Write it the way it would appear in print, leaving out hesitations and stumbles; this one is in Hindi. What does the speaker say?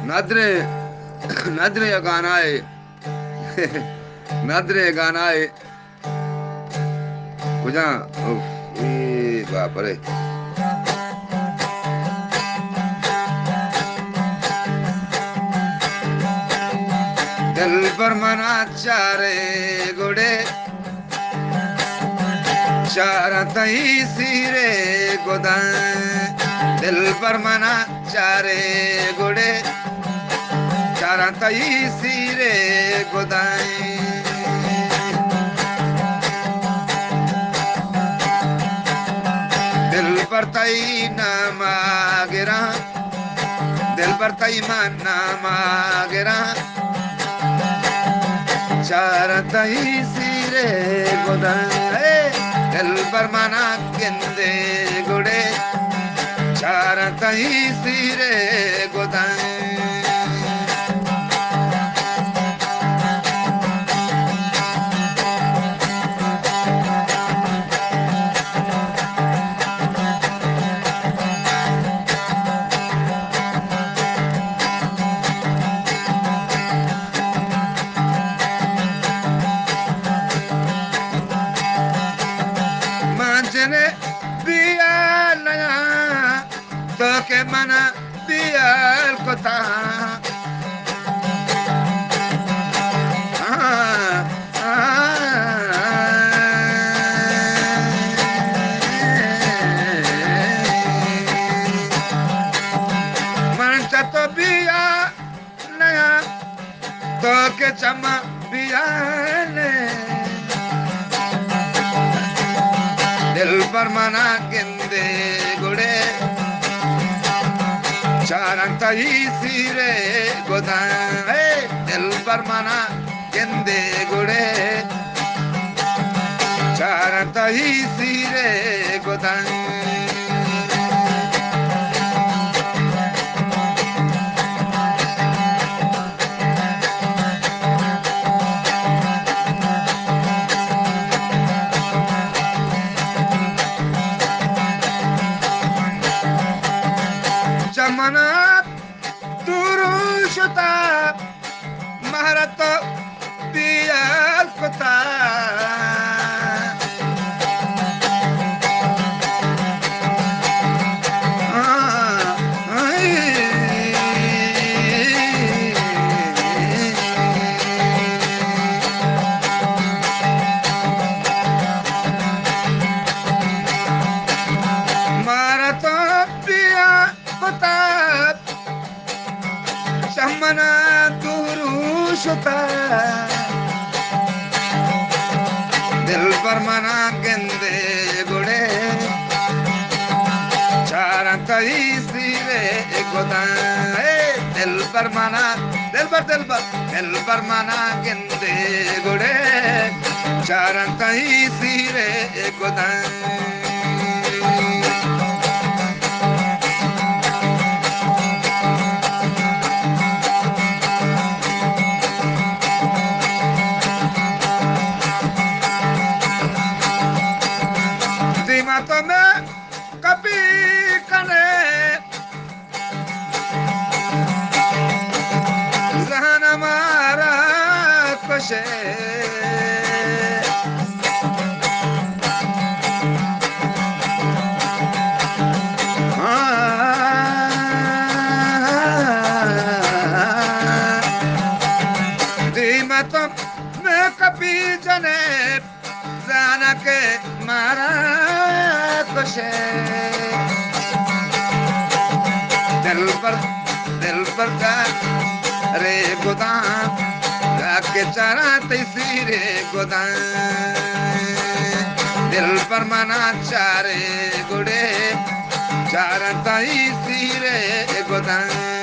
नादरे नादरे गाना है नादरे गाना है कुछ बाप रे दिल पर मना चारे गुड़े चार तई सिरे गोदां दिल पर मना चारे गुड़े चार तई सिरे गोदां दिल पर तई ना मागेरा दिल पर तई ना मागेरा चार तई सिरे गोदां दिल पर मना केंदे गुड़े चार तई सिरे गोदां que mana bial kota mancha to biya naya to ke chama biale dil par mana kende gude चारंतई सिरे गोदां दिल पर मना केंदे गुड़े चारंतई सिरे गोदां चमना तुरुषता महारत पियल कुता Samana Turushata Dil par mana kende gude Charantai sire godan Dil par mana Dil par mana kende gude Charantai sire godan तो मैं कभी कने जहान मारा खुशे धीमा तो मैं कभी जने जाना के मारा खुशे दिल पर का रे गोदां के चारा तैसीरे गोदां दिल पर मना चारे गुड़े चारा तैसीरे गोदां